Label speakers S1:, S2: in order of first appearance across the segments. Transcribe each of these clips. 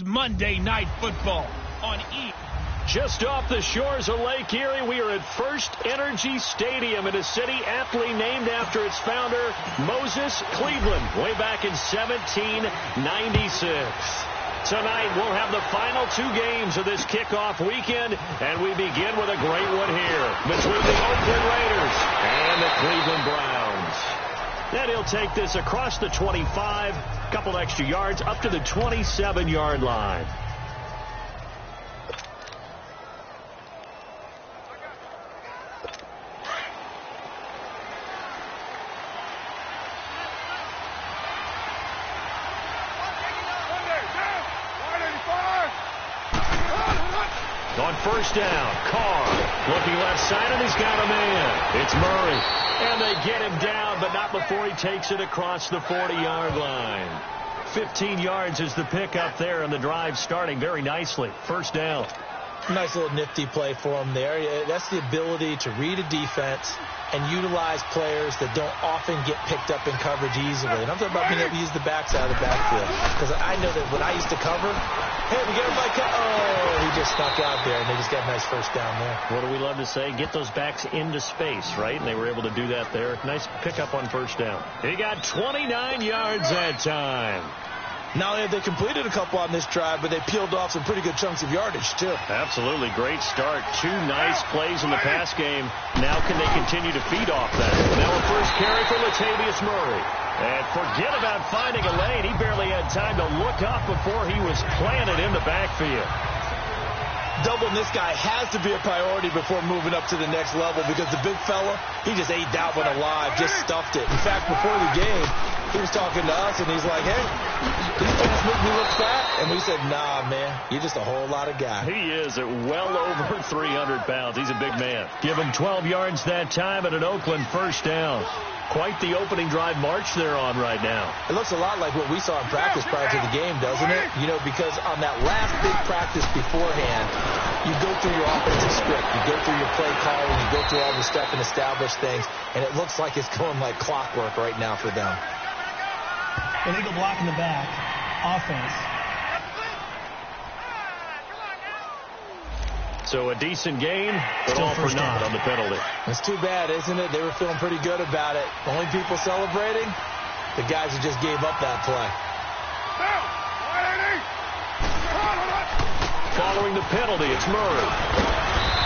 S1: Monday Night Football on E!
S2: Just off the shores of Lake Erie, we are at First Energy Stadium in a city aptly named after its founder, Moses Cleveland, way back in 1796. Tonight, we'll have the final two games of this kickoff weekend, and we begin with a great one here between the Oakland Raiders and the Cleveland Browns. Then he'll take this across the 25, couple extra yards, up to the 27-yard line. On first down, Carr looking left side, and he's got a man. It's Murray. And they get him down, but not before he takes it across the 40-yard line. 15 yards is the pickup there, and the drive starting very nicely. First down.
S3: Nice little nifty play for him there. That's the ability to read a defense and utilize players that don't often get picked up in coverage easily. And I'm talking about being able to use the backside of the backfield. Because I know that when I used to cover, hey, we get everybody cut. Oh, he just stuck out there, and they just got a nice first down there.
S2: What do we love to say? Get those backs into space, right? And they were able to do that there. Nice pickup on first down. He got 29 yards that time.
S3: Not only have they completed a couple on this drive, but they peeled off some pretty good chunks of yardage, too.
S2: Absolutely. Great start. Two nice plays in the pass game. Now can they continue to feed off that? Now a first carry for Latavius Murray. And forget about finding a lane. He barely had time to look up before he was planted in the backfield.
S3: Doubling this guy has to be a priority before moving up to the next level because the big fella, he just ate that one alive, just stuffed it. In fact, before the game, he was talking to us, and he's like, hey, these pants make me look fat. And we said, nah, man, you're just a whole lot of guy.
S2: He is at well over 300 pounds. He's a big man. Give him 12 yards that time and an Oakland first down. Quite the opening drive march they're on right now.
S3: It looks a lot like what we saw in practice prior to the game, doesn't it? You know, because on that last big practice beforehand, you go through your offensive script, you go through your play calling, you go through all the stuff and establish things, and it looks like it's going like clockwork right now for them.
S4: Illegal block in the back. Offense.
S2: So a decent game, but all for naught on the penalty.
S3: It's too bad, isn't it? They were feeling pretty good about it. The only people celebrating, the guys who just gave up that play.
S2: Following the penalty, it's Murray.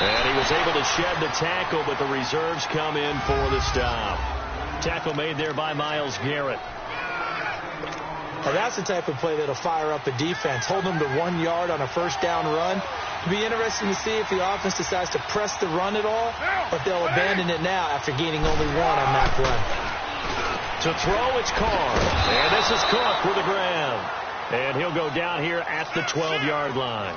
S2: And he was able to shed the tackle, but the reserves come in for the stop. Tackle made there by Myles Garrett.
S3: Now that's the type of play that'll fire up a defense. Hold them to 1 yard on a first down run. It'll be interesting to see if the offense decides to press the run at all, or if they'll abandon it now after gaining only one on that run.
S2: To throw, it's Carr. And this is Cook with a grab. And he'll go down here at the 12-yard line.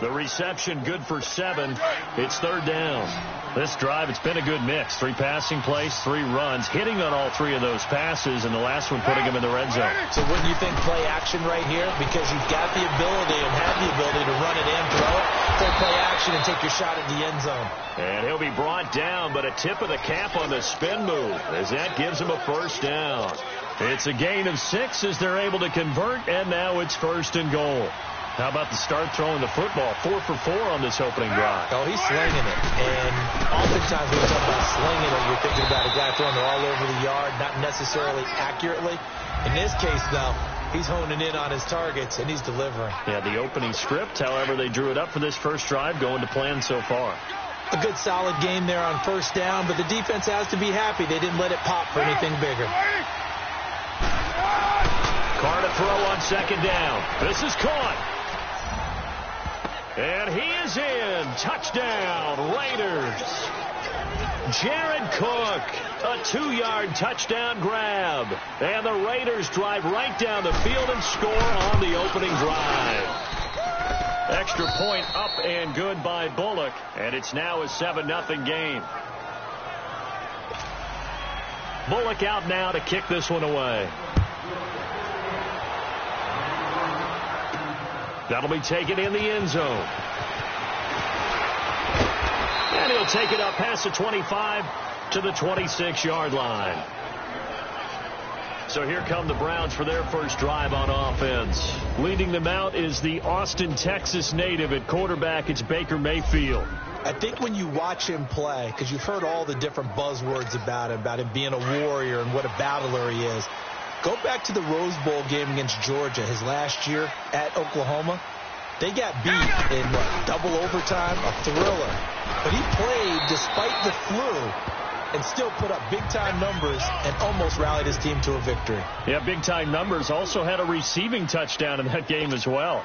S2: The reception good for 7. It's third down. This drive, it's been a good mix. 3 passing plays, 3 runs, hitting on all 3 of those passes, and the last one putting him in the red zone.
S3: So wouldn't you think play action right here? Because you've got the ability and have the ability to run it in, throw it, take play action, and take your shot at the end zone.
S2: And he'll be brought down, but a tip of the cap on the spin move, as that gives him a first down. It's a gain of 6 as they're able to convert, and now it's first and goal. How about the start throwing the football? 4 for 4 on this opening drive.
S3: Oh, he's slinging it. And oftentimes when we talk about slinging it, you're thinking about a guy throwing it all over the yard, not necessarily accurately. In this case, though, he's honing in on his targets, and he's delivering.
S2: Yeah, the opening script, however, they drew it up for this first drive, going to plan so far.
S3: A good solid game there on first down, but the defense has to be happy. They didn't let it pop for anything bigger.
S2: Carr to throw on second down. This is caught. And he is in. Touchdown, Raiders. Jared Cook, a 2-yard touchdown grab. And the Raiders drive right down the field and score on the opening drive. Extra point up and good by Bullock. And it's now a 7-0 game. Bullock out now to kick this one away. That'll be taken in the end zone. And he'll take it up past the 25 to the 26-yard line. So here come the Browns for their first drive on offense. Leading them out is the Austin, Texas native at quarterback. It's Baker Mayfield.
S3: I think when you watch him play, because you've heard all the different buzzwords about him being a warrior and what a battler he is, go back to the Rose Bowl game against Georgia his last year at Oklahoma. They got beat in double overtime, a thriller. But he played despite the flu and still put up big-time numbers and almost rallied his team to a victory.
S2: Yeah, big-time numbers. Also had a receiving touchdown in that game as well.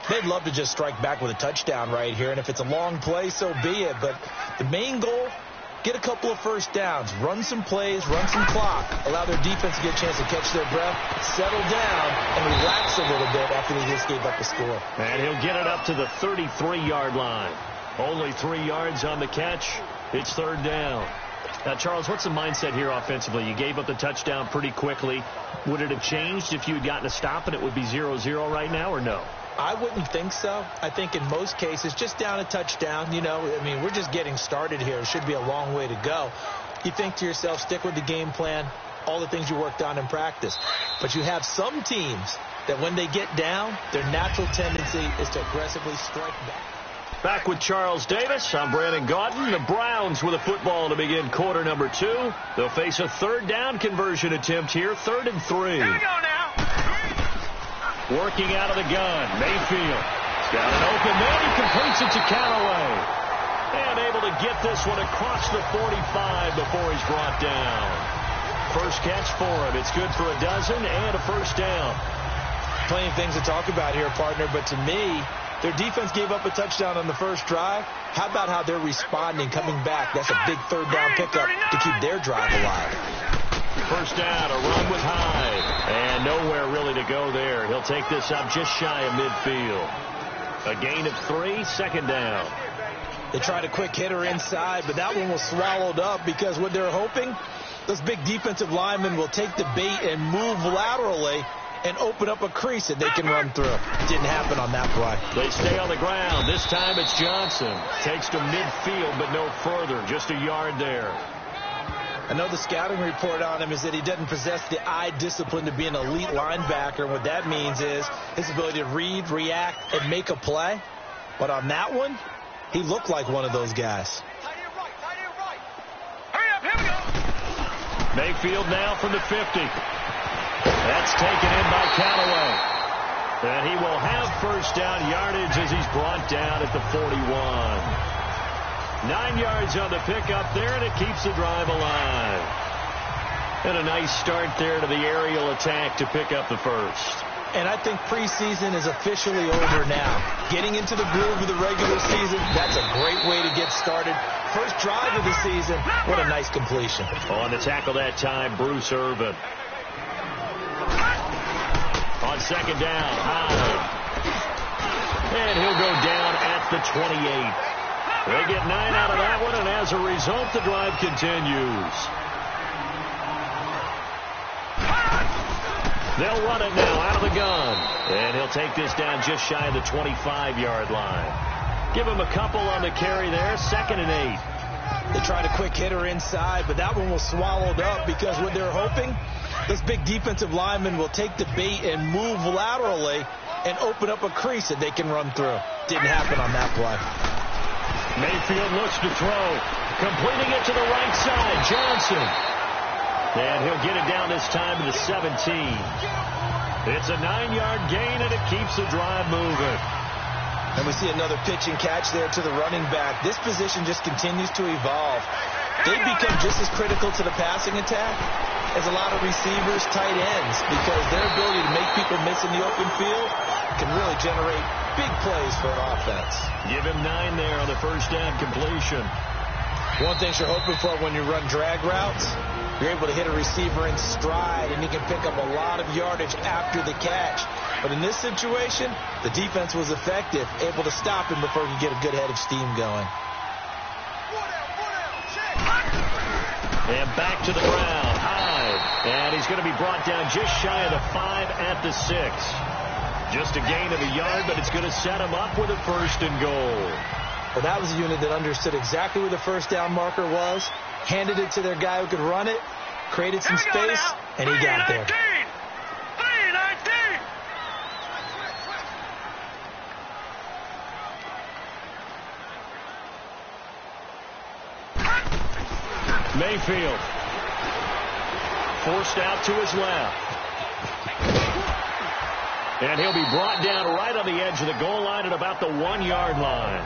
S3: They'd love to just strike back with a touchdown right here, and if it's a long play, so be it. But the main goal, get a couple of first downs, run some plays, run some clock, allow their defense to get a chance to catch their breath, settle down, and relax a little bit after they just gave up a score.
S2: And he'll get it up to the 33-yard line. Only 3 yards on the catch. It's third down. Now, Charles, what's the mindset here offensively? You gave up the touchdown pretty quickly. Would it have changed if you had gotten a stop and it would be 0-0 right now, or no?
S3: I wouldn't think so. I think in most cases, just down a touchdown, we're just getting started here. It should be a long way to go. You think to yourself, stick with the game plan, all the things you worked on in practice. But you have some teams that when they get down, their natural tendency is to aggressively strike back.
S2: Back with Charles Davis. I'm Brandon Gaudin. The Browns with a football to begin quarter number 2. They'll face a third down conversion attempt here, 3rd and 3.
S1: Here we go now.
S2: Working out of the gun, Mayfield. He's got an open man. He completes it to Callaway. And able to get this one across the 45 before he's brought down. First catch for him. It's good for a dozen and a first down.
S3: Plenty of things to talk about here, partner, but to me, their defense gave up a touchdown on the first drive. How about how they're responding, coming back? That's a big third down pickup to keep their drive alive.
S2: First down, a run with Hyde. And nowhere really to go there. He'll take this up just shy of midfield. A gain of 3, second down.
S3: They tried a quick hitter inside, but that one was swallowed up because what they're hoping, those big defensive linemen will take the bait and move laterally and open up a crease that they can run through. Didn't happen on that play.
S2: They stay on the ground. This time it's Johnson. Takes to midfield, but no further. Just a yard there.
S3: I know the scouting report on him is that he doesn't possess the eye discipline to be an elite linebacker. And what that means is his ability to read, react, and make a play. But on that one, he looked like one of those guys.
S1: Hurry up, here we go.
S2: Mayfield now from the 50. That's taken in by Callaway. And he will have first down yardage as he's brought down at the 41. 9 yards on the pickup there, and it keeps the drive alive. And a nice start there to the aerial attack to pick up the first.
S3: And I think preseason is officially over now. Getting into the groove of the regular season, that's a great way to get started. First drive of the season, what a nice completion.
S2: On the tackle that time, Bruce Irvin. On second down, Hyde. And he'll go down at the 28. They get 9 out of that one, and as a result, the drive continues. They'll run it now out of the gun. And he'll take this down just shy of the 25-yard line. Give him a couple on the carry there, 2nd and 8.
S3: They tried a quick hitter inside, but that one was swallowed up because what they're hoping, this big defensive lineman will take the bait and move laterally and open up a crease that they can run through. Didn't happen on that play.
S2: Mayfield looks to throw. Completing it to the right side, Johnson. And he'll get it down this time to the 17. It's a 9-yard gain, and it keeps the drive moving.
S3: And we see another pitch and catch there to the running back. This position just continues to evolve. They become just as critical to the passing attack as a lot of receivers, tight ends, because their ability to make people miss in the open field can really generate big plays for an offense.
S2: Give him 9 there on the first down completion.
S3: One thing you're hoping for when you run drag routes, you're able to hit a receiver in stride, and he can pick up a lot of yardage after the catch. But in this situation, the defense was effective, able to stop him before he could get a good head of steam going.
S2: And back to the ground, Hyde. And he's going to be brought down just shy of the 5 at the 6. Just a gain of a yard, but it's going to set him up with a 1st and goal.
S3: Well, that was a unit that understood exactly where the first down marker was, handed it to their guy who could run it, created some space, and he got there.
S2: Mayfield forced out to his left. And he'll be brought down right on the edge of the goal line at about the 1-yard line.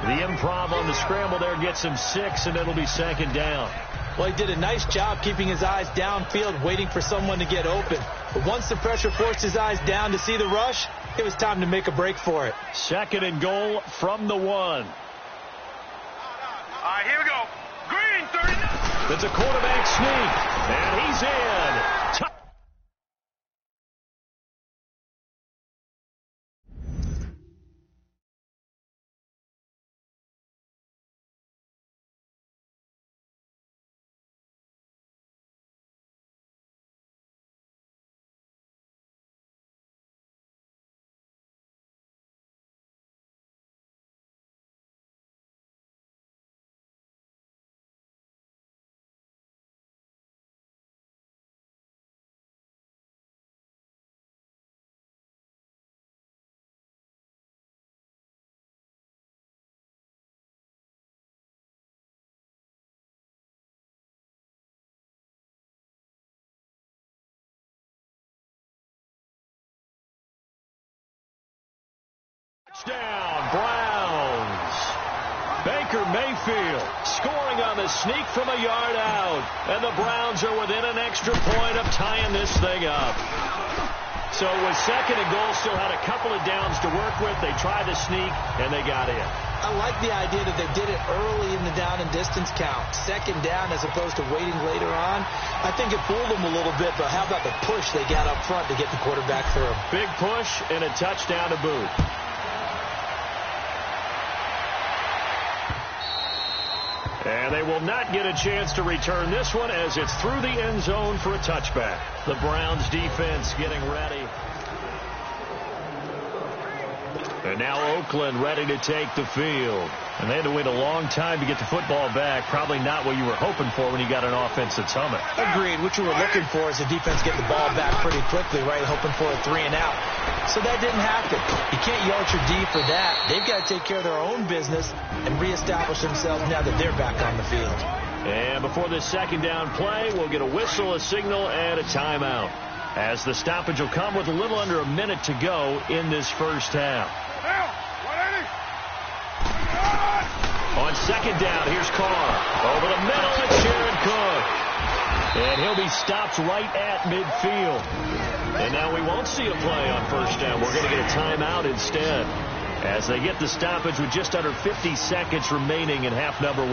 S2: The improv on the scramble there gets him 6, and it'll be second down.
S3: Well, he did a nice job keeping his eyes downfield, waiting for someone to get open. But once the pressure forced his eyes down to see the rush, it was time to make a break for it.
S2: Second and goal from the 1.
S1: All right, here we go. Green, 39.
S2: It's a quarterback sneak, and he's in. Touchdown, Browns. Baker Mayfield scoring on the sneak from a yard out. And the Browns are within an extra point of tying this thing up. So with second and goal, still had a couple of downs to work with. They tried to sneak, and they got in.
S3: I like the idea that they did it early in the down and distance count. Second down as opposed to waiting later on. I think it fooled them a little bit, but how about the push they got up front to get the quarterback through?
S2: Big push and a touchdown to boot. And they will not get a chance to return this one as it's through the end zone for a touchback. The Browns defense getting ready. And now Oakland ready to take the field. And they had to wait a long time to get the football back. Probably not what you were hoping for when you got an offense that's humming.
S3: Agreed. What you were looking for is the defense get the ball back pretty quickly, right? Hoping for a 3 and out. So that didn't happen. You can't yell at your D for that. They've got to take care of their own business and reestablish themselves now that they're back on the field.
S2: And before this second down play, we'll get a whistle, a signal, and a timeout. As the stoppage will come with a little under a minute to go in this first half. On second down, here's Carr. Over the middle, it's Jared Cook. And he'll be stopped right at midfield. And now we won't see a play on first down. We're going to get a timeout instead. As they get the stoppage with just under 50 seconds remaining in half number 1.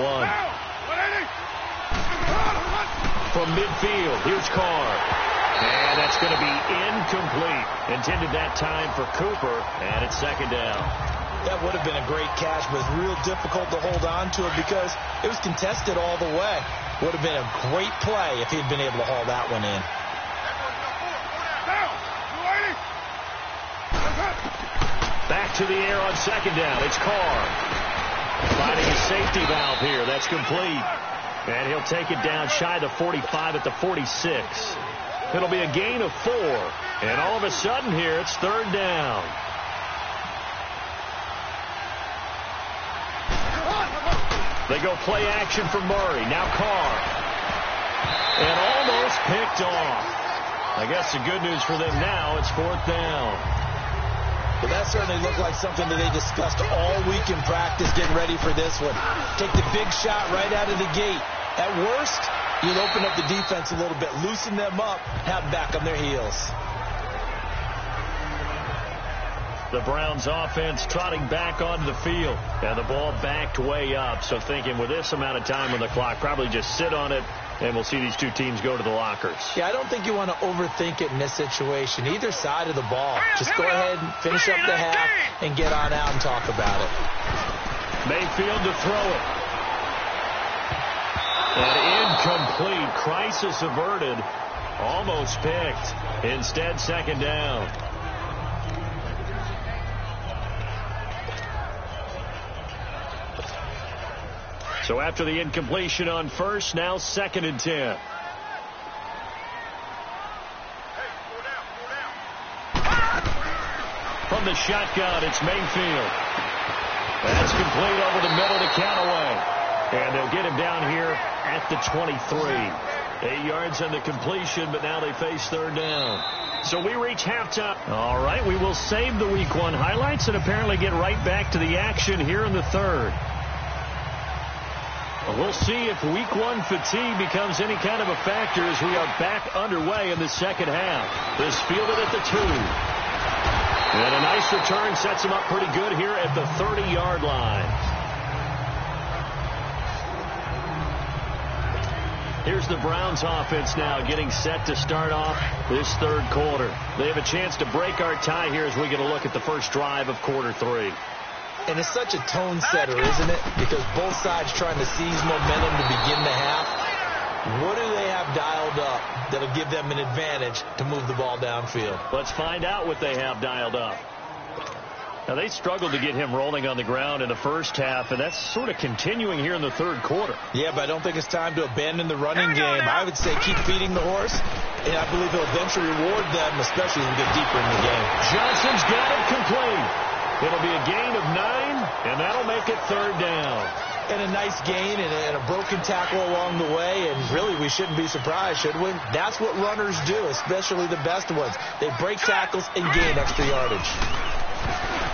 S2: From midfield, here's Carr. And that's going to be incomplete. Intended that time for Cooper, and it's second down.
S3: That would have been a great catch, but it's real difficult to hold on to it because it was contested all the way. Would have been a great play if he had been able to haul that one in.
S2: Back to the air on second down. It's Carr. Finding a safety valve here. That's complete. And he'll take it down shy of the 45 at the 46. It'll be a gain of 4. And all of a sudden here, it's third down. They go play action for Murray. Now Carr. And almost picked off. I guess the good news for them now, it's fourth down.
S3: But that certainly looked like something that they discussed all week in practice getting ready for this one. Take the big shot right out of the gate. At worst, you'd open up the defense a little bit, loosen them up, have them back on their heels.
S2: The Browns offense trotting back onto the field. And the ball backed way up. So thinking with this amount of time on the clock, probably just sit on it, and we'll see these two teams go to the lockers.
S3: Yeah, I don't think you want to overthink it in this situation. Either side of the ball. Just go ahead and finish up the half and get on out and talk about it.
S2: Mayfield to throw it. And incomplete. Crisis averted. Almost picked. Instead, second down. So after the incompletion on first, now second and 10. the shotgun. It's Mayfield. That's complete over the middle to Callaway. And they'll get him down here at the 23. 8 yards on the completion, but now they face third down. So we reach halftime. All right, we will save the Week 1 highlights and apparently get right back to the action here in the third. We'll see if Week 1 fatigue becomes any kind of a factor as we are back underway in the second half. This fielded at the 2. And a nice return sets him up pretty good here at the 30-yard line. Here's the Browns offense now getting set to start off this third quarter. They have a chance to break our tie here as we get a look at the first drive of quarter 3.
S3: And it's such a tone setter, isn't it? Because both sides trying to seize momentum to begin the half. What do they have dialed up that'll give them an advantage to move the ball downfield?
S2: Let's find out what they have dialed up. Now, they struggled to get him rolling on the ground in the first half, and that's sort of continuing here in the third quarter.
S3: Yeah, but I don't think it's time to abandon the running game. I would say keep feeding the horse, and I believe he'll eventually reward them, especially as we get deeper in the game.
S2: Johnson's got it complete. It'll be a gain of 9, and that'll make it third down.
S3: And a nice gain and a broken tackle along the way, and really we shouldn't be surprised, should we? That's what runners do, especially the best ones. They break tackles and gain extra yardage.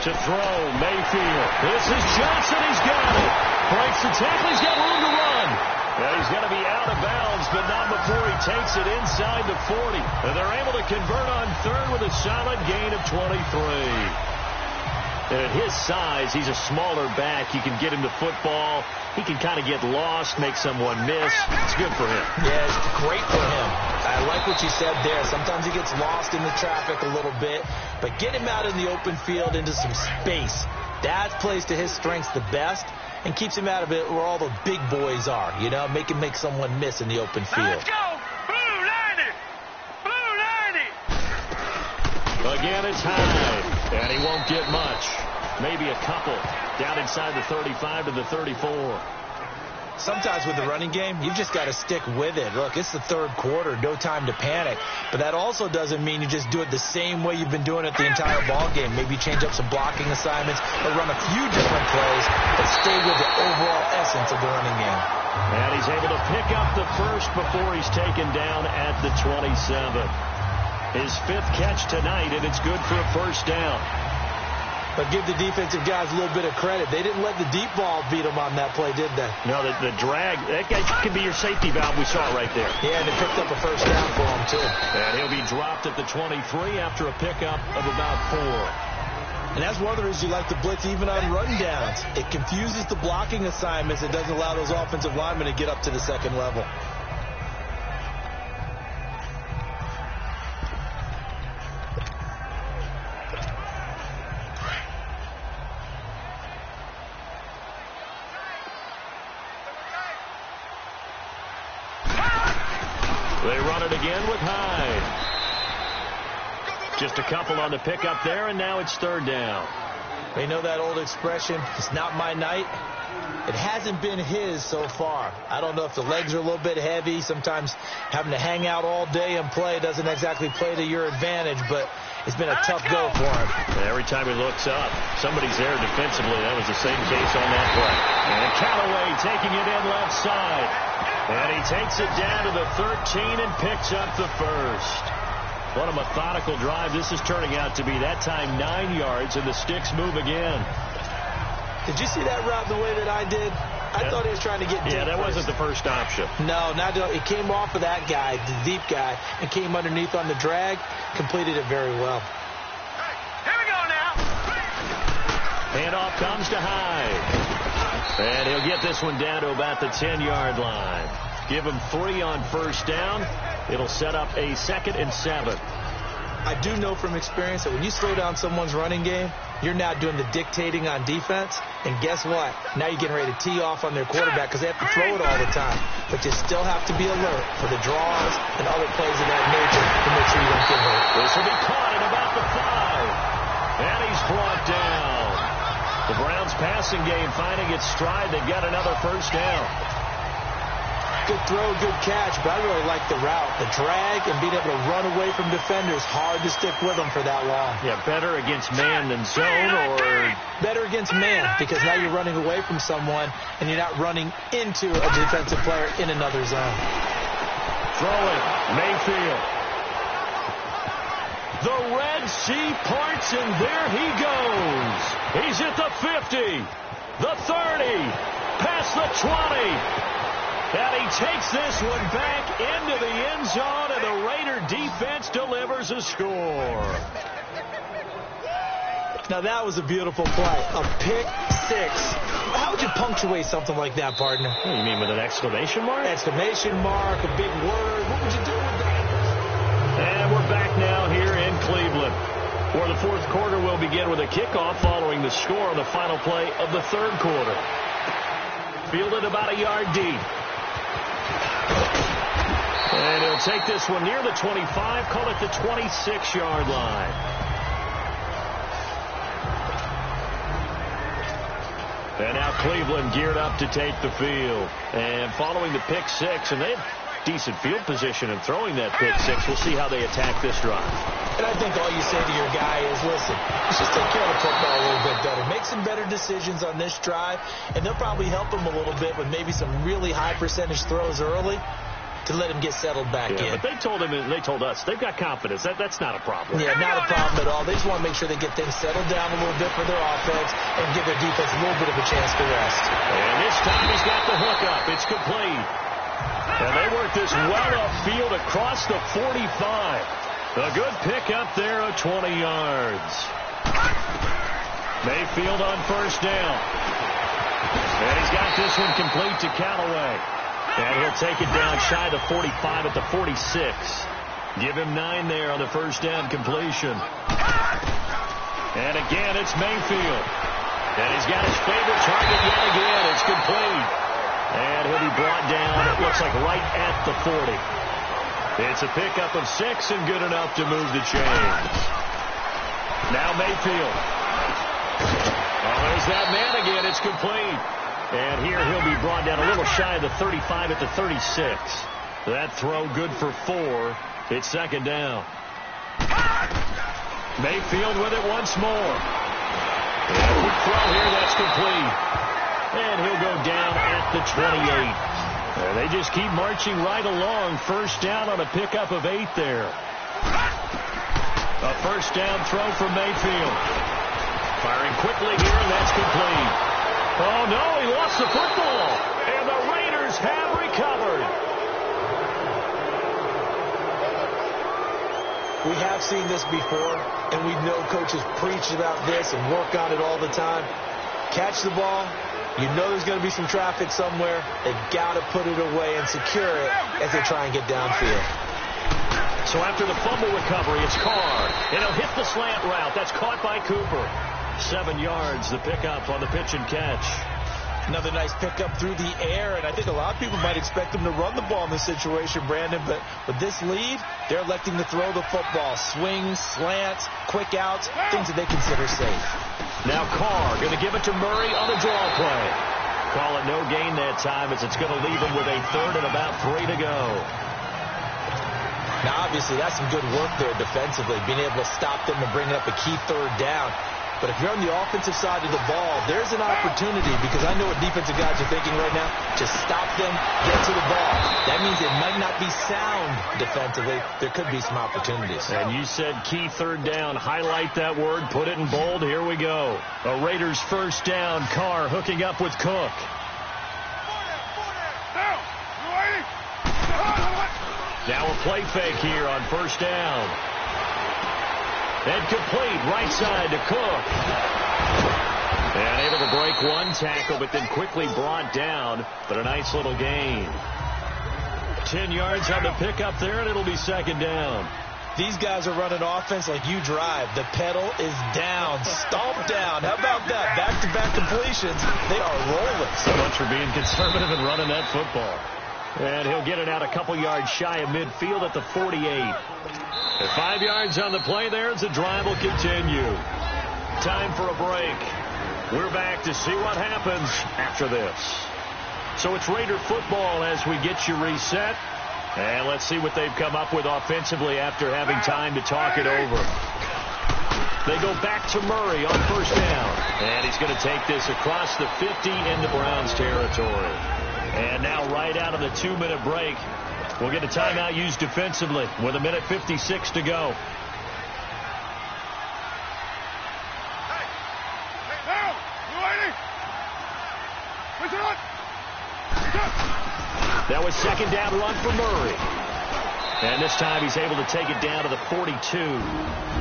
S2: To throw, Mayfield. This is Johnson. He's got it. Breaks the tackle. He's got room to run. Yeah, he's going to be out of bounds, but not before he takes it inside the 40. And they're able to convert on third with a solid gain of 23. And at his size, he's a smaller back. You can get him the football. He can kind of get lost, make someone miss. It's good for him.
S3: Yeah, it's great for him. I like what you said there. Sometimes he gets lost in the traffic a little bit. But get him out in the open field into some space. That plays to his strengths the best and keeps him out of it where all the big boys are. You know, make him make someone miss in the open field.
S1: Let's go! Blue 90! Blue 90!
S2: Again, it's high. And he won't get much. Maybe a couple. Down inside the 35 to the 34.
S3: Sometimes with the running game, you've just got to stick with it. Look, it's the third quarter, no time to panic. But that also doesn't mean you just do it the same way you've been doing it the entire ball game. Maybe change up some blocking assignments or run a few different plays, but stay with the overall essence of the running game.
S2: And he's able to pick up the first before he's taken down at the 27. His 5th catch tonight, and it's good for a first down.
S3: But give the defensive guys a little bit of credit. They didn't let the deep ball beat them on that play, did they?
S2: No, the drag, that guy could be your safety valve. We saw it right there.
S3: Yeah, and they picked up a first down for him, too.
S2: And he'll be dropped at the 23 after a pickup of about 4.
S3: And that's one of the reasons you like to blitz even on run downs. It confuses the blocking assignments. It doesn't allow those offensive linemen to get up to the second level.
S2: They run it again with Hyde. Just a couple on the pickup there, and now it's third down.
S3: They know that old expression, it's not my night. It hasn't been his so far. I don't know if the legs are a little bit heavy. Sometimes having to hang out all day and play doesn't exactly play to your advantage, but it's been a tough go for him.
S2: Every time he looks up, somebody's there defensively. That was the same case on that play. And Callaway taking it in left side. And he takes it down to the 13 and picks up the first. What a methodical drive this is turning out to be. That time 9 yards, and the sticks move again.
S3: Did you see that route the way that I did? I thought he was trying to get deep.
S2: Yeah, that wasn't the first option.
S3: No, it came off of that guy, the deep guy, and came underneath on the drag. Completed it very well.
S1: Here we go now.
S2: Handoff comes to Hyde. And he'll get this one down to about the 10-yard line. Give him 3 on first down. It'll set up a 2nd and 7.
S3: I do know from experience that when you slow down someone's running game, you're now doing the dictating on defense. And guess what? Now you're getting ready to tee off on their quarterback because they have to throw it all the time. But you still have to be alert for the draws and other plays of that nature to make sure you don't get hurt.
S2: This will be caught at about the 5. And he's brought down. The Browns passing game finding its stride. They've got another first down.
S3: Good throw, good catch, but I really like the route. The drag and being able to run away from defenders, hard to stick with them for that long.
S2: Yeah, better against man than zone, or
S3: better against man, because now you're running away from someone and you're not running into a defensive player in another zone.
S2: Throw it, Mayfield. The Red Sea parts, and there he goes. He's at the 50, the 30, past the 20. And he takes this one back into the end zone, and the Raider defense delivers a score.
S3: Now, that was a beautiful play. A pick six. How would you punctuate something like that, partner?
S2: What do you mean, with an exclamation mark?
S3: Exclamation mark, a big word. What would you do with that?
S2: And we're back now here in Cleveland, where the fourth quarter will begin with a kickoff following the score on the final play of the third quarter. Fielded about a yard deep. And he'll take this one near the 25, call it the 26-yard line. And now Cleveland geared up to take the field. And following the pick six, and they have decent field position in throwing that pick six. We'll see how they attack this drive.
S3: And I think all you say to your guy is, listen, let's just take care of the football a little bit better. Make some better decisions on this drive, and they'll probably help him a little bit with maybe some really high percentage throws early to let him get settled back in.
S2: But they told us, they've got confidence. That's not a problem.
S3: Yeah, not a problem at all. They just want to make sure they get things settled down a little bit for their offense and give their defense a little bit of a chance to rest.
S2: And this time he's got the hook up. It's complete. And they work this well upfield across the 45. A good pickup there of 20 yards. Mayfield on first down. And he's got this one complete to Callaway. And he'll take it down shy of the 45 at the 46. Give him 9 there on the first down completion. And again, it's Mayfield. And he's got his favorite target yet again. It's complete. And he'll be brought down, it looks like right at the 40. It's a pickup of 6 and good enough to move the chains. Now Mayfield. Oh, there's that man again. It's complete. And here he'll be brought down a little shy of the 35 at the 36. That throw good for 4. It's second down. Mayfield with it once more. And a quick throw here. That's complete. And he'll go down at the 28. And they just keep marching right along. First down on a pickup of 8 there. A first down throw from Mayfield. Firing quickly here, and that's complete. Oh, no, he lost the football. And the Raiders have recovered.
S3: We have seen this before, and we know coaches preach about this and work on it all the time. Catch the ball. You know there's going to be some traffic somewhere. They've got to put it away and secure it as they try and get downfield.
S2: So after the fumble recovery, it's Carr. And he'll hit the slant route. That's caught by Cooper. 7 yards, the pickup on the pitch and catch.
S3: Another nice pickup through the air, and I think a lot of people might expect him to run the ball in this situation, Brandon, but with this lead, they're electing to throw the football. Swings, slants, quick outs, things that they consider safe.
S2: Now Carr going to give it to Murray on a draw play. Call it no gain that time as it's going to leave him with a third and about 3 to go.
S3: Now, obviously, that's some good work there defensively, being able to stop them and bring up a key third down. But if you're on the offensive side of the ball, there's an opportunity, because I know what defensive guys are thinking right now, to stop them, get to the ball. That means it might not be sound defensively. There could be some opportunities.
S2: And you said key third down. Highlight that word. Put it in bold. Here we go. A Raiders first down. Carr hooking up with Cook. Now a play fake here on first down. And complete, right side to Cook. And able to break one tackle, but then quickly brought down. But a nice little gain. 10 yards on the pickup there, and it'll be second down.
S3: These guys are running offense like you drive. The pedal is down, stomped down. How about that? Back-to-back completions. They are rolling.
S2: So much for being conservative and running that football. And he'll get it out a couple yards shy of midfield at the 48. At 5 yards on the play there as the drive will continue. Time for a break. We're back to see what happens after this. So it's Raider football as we get you reset. And let's see what they've come up with offensively after having time to talk it over. They go back to Murray on first down. And he's going to take this across the 50 into Browns territory. And now right out of the 2-minute break, we'll get a timeout used defensively with 1:56 to go. That was second down run for Murray. And this time he's able to take it down to the 42.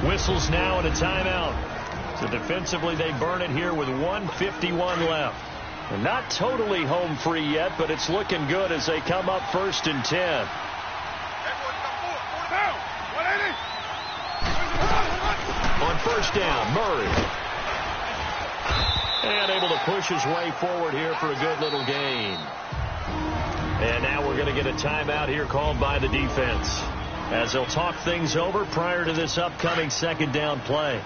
S2: Whistles now and a timeout. So defensively they burn it here with 1:51 left. And not totally home free yet, but it's looking good as they come up 1st and 10. On first down, Murray. And able to push his way forward here for a good little gain. And now we're going to get a timeout here called by the defense as they'll talk things over prior to this upcoming second down play.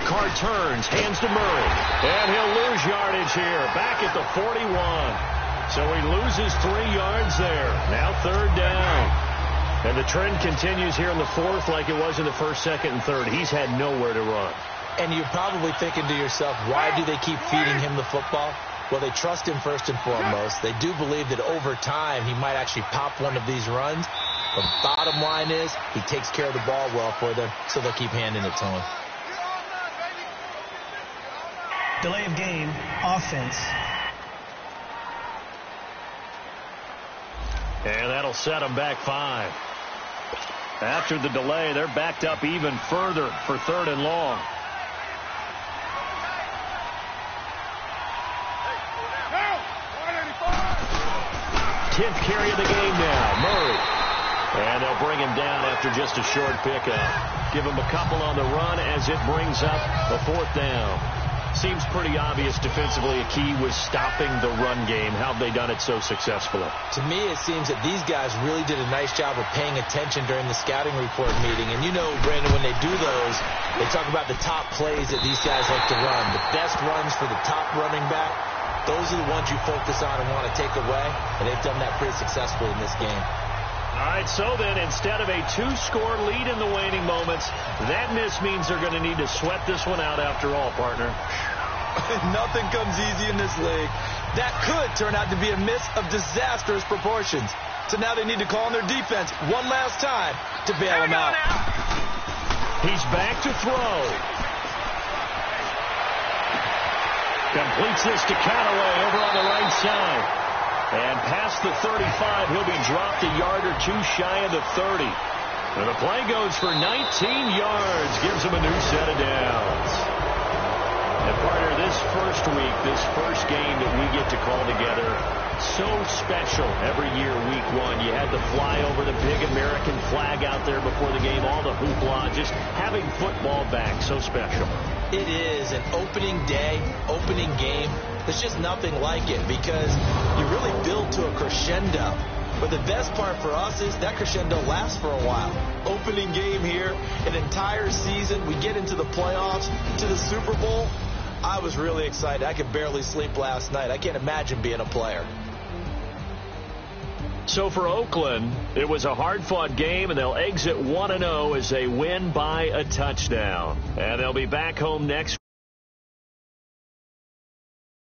S2: Carr turns, hands to Murray, and he'll lose yardage here, back at the 41. So he loses 3 yards there. Now 3rd down. And the trend continues here in the 4th like it was in the 1st, 2nd, and 3rd. He's had nowhere to run.
S3: And you're probably thinking to yourself, why do they keep feeding him the football? Well, they trust him first and foremost. They do believe that over time he might actually pop one of these runs. The bottom line is he takes care of the ball well for them, so they'll keep handing it to him.
S4: Delay of game, offense.
S2: And that'll set them back 5. After the delay, they're backed up even further for 3rd and long. Tenth carry of the game now, Murray. And they'll bring him down after just a short pickup. Give him a couple on the run as it brings up a 4th down. Seems pretty obvious defensively a key was stopping the run game. How have they done it so successfully?
S3: To me, it seems that these guys really did a nice job of paying attention during the scouting report meeting. And you know, Brandon, when they do those, they talk about the top plays that these guys like to run. The best runs for the top running back, those are the ones you focus on and want to take away. And they've done that pretty successfully in this game.
S2: All right, so then instead of a 2-score lead in the waning moments, that miss means they're going to need to sweat this one out after all, partner.
S3: Nothing comes easy in this league. That could turn out to be a miss of disastrous proportions. So now they need to call on their defense one last time to bail them out.
S2: He's back to throw. Completes this to Callaway over on the right side. And past the 35, he'll be dropped a yard or 2 shy of the 30. And the play goes for 19 yards, gives him a new set of downs. And partner, this first week, this first game that we get to call together, so special every year, week 1. You had the fly over the big American flag out there before the game, all the hoopla, just having football back, so special.
S3: It is an opening day, opening game. There's just nothing like it because you really build to a crescendo. But the best part for us is that crescendo lasts for a while. Opening game here, an entire season. We get into the playoffs, to the Super Bowl. I was really excited. I could barely sleep last night. I can't imagine being a player.
S2: So for Oakland, it was a hard-fought game, and they'll exit 1-0 as they win by a touchdown. And they'll be back home next